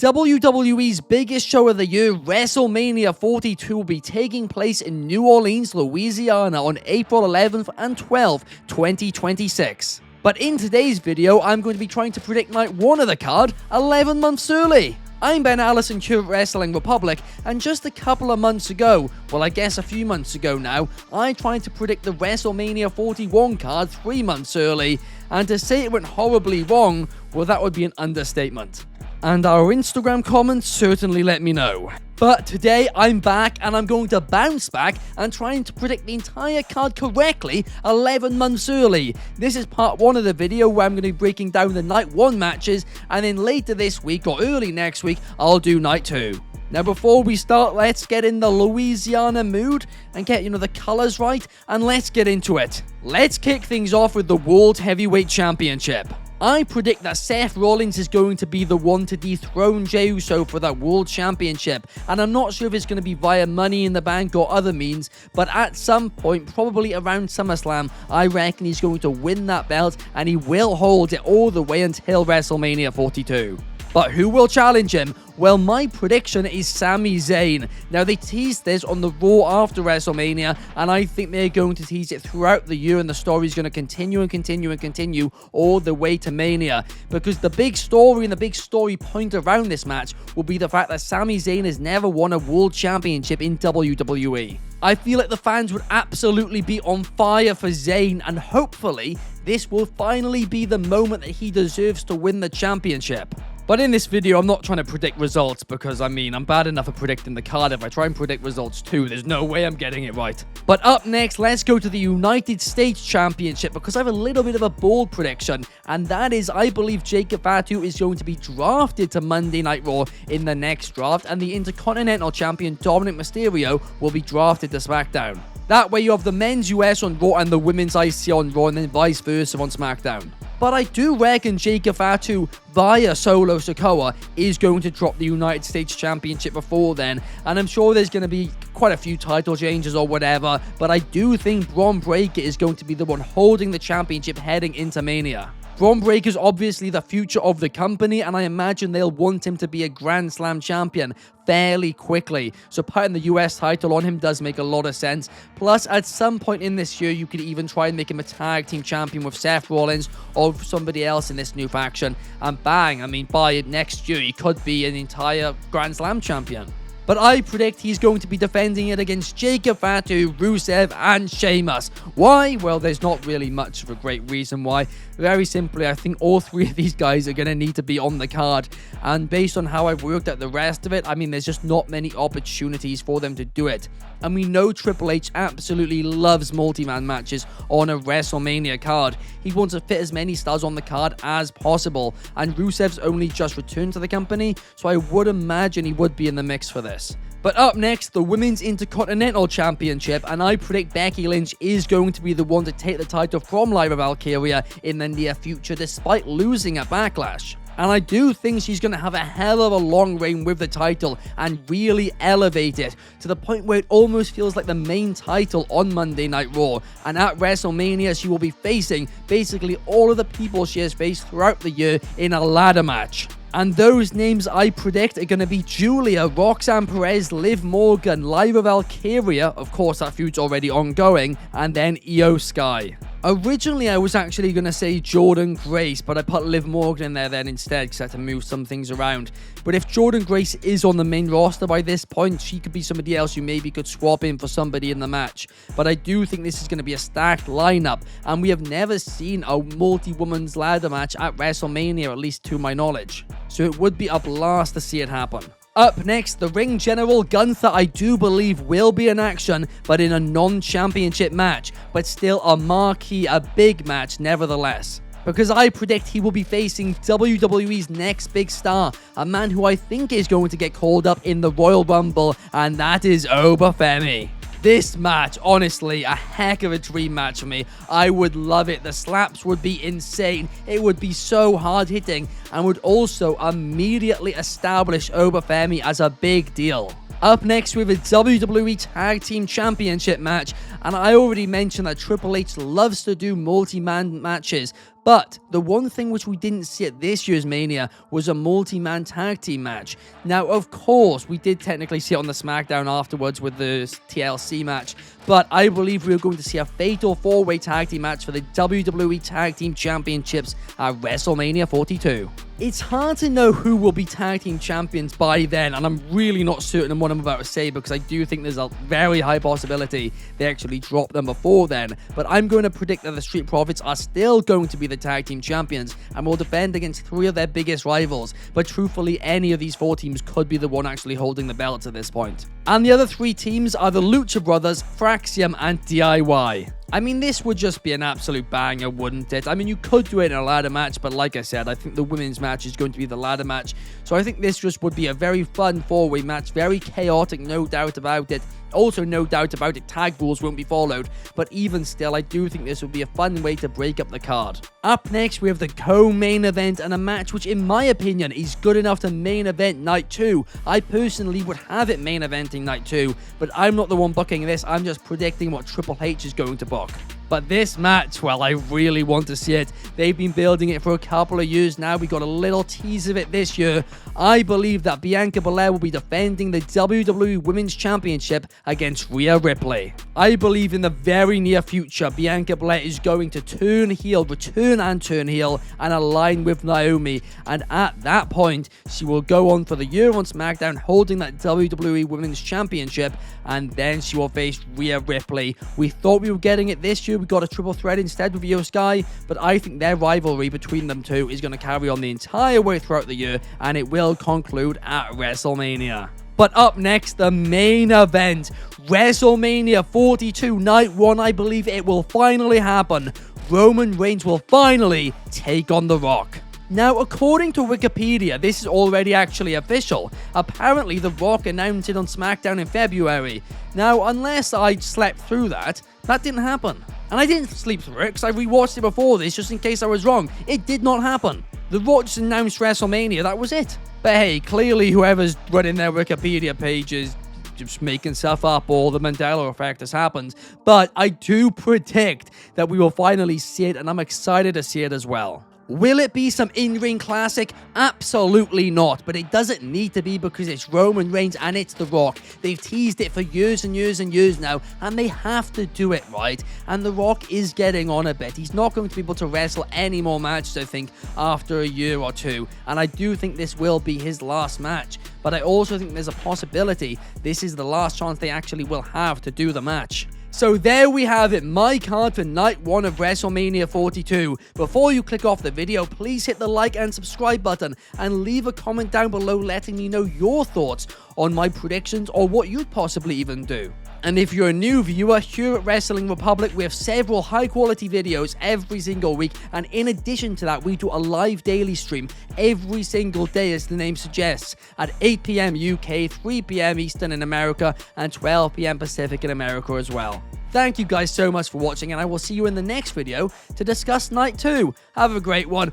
WWE's biggest show of the year, WrestleMania 42, will be taking place in New Orleans, Louisiana on April 11th and 12th, 2026. But in today's video, I'm going to be trying to predict night 1 of the card 11 months early. I'm Ben Allison here at Wrestling Republic, and just a couple of months ago, well I guess a few months ago now, I tried to predict the WrestleMania 41 card 3 months early, and to say it went horribly wrong, well that would be an understatement. And our Instagram comments certainly let me know. But today I'm back and I'm going to bounce back and trying to predict the entire card correctly 11 months early. This is part 1 of the video where I'm going to be breaking down the night 1 matches, and then later this week or early next week I'll do night 2. Now before we start, let's get in the Louisiana mood and get, the colors right, and let's get into it. Let's kick things off with the World Heavyweight Championship. I predict that Seth Rollins is going to be the one to dethrone Jey Uso for that World Championship, and I'm not sure if it's going to be via Money in the Bank or other means, but at some point, probably around SummerSlam, I reckon he's going to win that belt, and he will hold it all the way until WrestleMania 42. But who will challenge him? Well, my prediction is Sami Zayn. Now, they teased this on the Raw after WrestleMania, and I think they're going to tease it throughout the year, and the story's going to continue and continue and continue all the way to Mania. Because the big story and the big story point around this match will be the fact that Sami Zayn has never won a World Championship in WWE. I feel like the fans would absolutely be on fire for Zayn, and hopefully, this will finally be the moment that he deserves to win the championship. But in this video, I'm not trying to predict results because, I'm bad enough at predicting the card. If I try and predict results too, there's no way I'm getting it right. But up next, let's go to the United States Championship because I have a little bit of a bold prediction, and that is I believe Jacob Fatu is going to be drafted to Monday Night Raw in the next draft, and the Intercontinental Champion Dominic Mysterio will be drafted to SmackDown. That way you have the men's US on Raw and the women's IC on Raw, and then vice versa on SmackDown. But I do reckon Jacob Fatu via Solo Sikoa is going to drop the United States Championship before then, and I'm sure there's going to be quite a few title changes or whatever, but I do think Bron Breakker is going to be the one holding the championship heading into Mania. Bron Breakker is obviously the future of the company, and I imagine they'll want him to be a Grand Slam champion fairly quickly. So putting the US title on him does make a lot of sense. Plus, at some point in this year, you could even try and make him a tag team champion with Seth Rollins or somebody else in this new faction. And bang, by next year, he could be an entire Grand Slam champion. But I predict he's going to be defending it against Jacob Fatu, Rusev, and Sheamus. Why? Well, there's not really much of a great reason why. Very simply, I think all 3 of these guys are going to need to be on the card. And based on how I've worked at the rest of it, there's just not many opportunities for them to do it. And we know Triple H absolutely loves multi-man matches on a WrestleMania card. He wants to fit as many stars on the card as possible. And Rusev's only just returned to the company, so I would imagine he would be in the mix for this. But up next, the Women's Intercontinental Championship, and I predict Becky Lynch is going to be the one to take the title from Lyra Valkyria in the near future, despite losing at Backlash. And I do think she's going to have a hell of a long reign with the title and really elevate it to the point where it almost feels like the main title on Monday Night Raw. And at WrestleMania, she will be facing basically all of the people she has faced throughout the year in a ladder match. And those names I predict are going to be Julia, Roxanne Perez, Liv Morgan, Lyra Valkyria, of course that feud's already ongoing, and then Io Sky. Originally, I was actually going to say Jordynne Grace, but I put Liv Morgan in there then instead because I had to move some things around. But if Jordynne Grace is on the main roster by this point, she could be somebody else you maybe could swap in for somebody in the match. But I do think this is going to be a stacked lineup, and we have never seen a multi-woman's ladder match at WrestleMania, at least to my knowledge. So it would be a blast to see it happen. Up next, the Ring General Gunther, I do believe, will be in action, but in a non-championship match, but still a marquee, a big match nevertheless. Because I predict he will be facing WWE's next big star, a man who I think is going to get called up in the Royal Rumble, and that is Obafemi. This match, honestly, a heck of a dream match for me. I would love it. The slaps would be insane. It would be so hard-hitting and would also immediately establish Obafemi as a big deal. Up next, we have a WWE Tag Team Championship match, and I already mentioned that Triple H loves to do multi-man matches, But the one thing which we didn't see at this year's Mania was a multi-man tag team match. Now, of course, we did technically see it on the SmackDown afterwards with the TLC match, but I believe we're going to see a fatal 4-way tag team match for the WWE Tag Team Championships at WrestleMania 42. It's hard to know who will be tag team champions by then, and I'm really not certain on what I'm about to say because I do think there's a very high possibility they actually drop them before then. But I'm going to predict that the Street Profits are still going to be the tag team champions and will defend against 3 of their biggest rivals. But truthfully, any of these 4 teams could be the one actually holding the belts at this point. And the other 3 teams are the Lucha Brothers, Fraxium, and DIY. I mean, this would just be an absolute banger, wouldn't it? I mean, you could do it in a ladder match, but like I said, I think the women's match is going to be the ladder match. So I think this just would be a very fun 4-way match, very chaotic, no doubt about it. Also, no doubt about it, tag rules won't be followed, but even still, I do think this would be a fun way to break up the card. Up next, we have the co-main event and a match which, in my opinion, is good enough to main event Night 2. I personally would have it main eventing Night 2, but I'm not the one booking this, I'm just predicting what Triple H is going to book. But this match, well, I really want to see it. They've been building it for a couple of years now. We got a little tease of it this year. I believe that Bianca Belair will be defending the WWE Women's Championship against Rhea Ripley. I believe in the very near future, Bianca Belair is going to turn heel, return and turn heel, and align with Naomi. And at that point, she will go on for the year on SmackDown, holding that WWE Women's Championship, and then she will face Rhea Ripley. We thought we were getting it this year. We got a triple threat instead with Io Sky, but I think their rivalry between them two is going to carry on the entire way throughout the year, and it will conclude at WrestleMania. But up next, the main event, WrestleMania 42, Night 1, I believe it will finally happen. Roman Reigns will finally take on The Rock. Now, according to Wikipedia, this is already actually official. Apparently, The Rock announced it on SmackDown in February. Now, unless I slept through that didn't happen. And I didn't sleep through it because I rewatched it before this just in case I was wrong. It did not happen. The Rock just announced WrestleMania, that was it. But hey, clearly whoever's running their Wikipedia page is just making stuff up, or the Mandela effect has happened. But I do predict that we will finally see it, and I'm excited to see it as well. Will it be some in-ring classic? Absolutely not, but it doesn't need to be because it's Roman Reigns and it's The Rock. They've teased it for years and years and years now, and they have to do it right. And The Rock is getting on a bit. He's not going to be able to wrestle any more matches, I think, after a year or two. And I do think this will be his last match. But I also think there's a possibility this is the last chance they actually will have to do the match. So there we have it, my card for Night 1 of WrestleMania 42. Before you click off the video, please hit the like and subscribe button and leave a comment down below letting me know your thoughts on my predictions or what you'd possibly even do. And if you're a new viewer, here at Wrestling Republic, we have several high-quality videos every single week, and in addition to that, we do a live daily stream every single day, as the name suggests, at 8 PM UK, 3 PM Eastern in America, and 12 PM Pacific in America as well. Thank you guys so much for watching, and I will see you in the next video to discuss Night 2. Have a great one.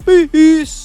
Peace!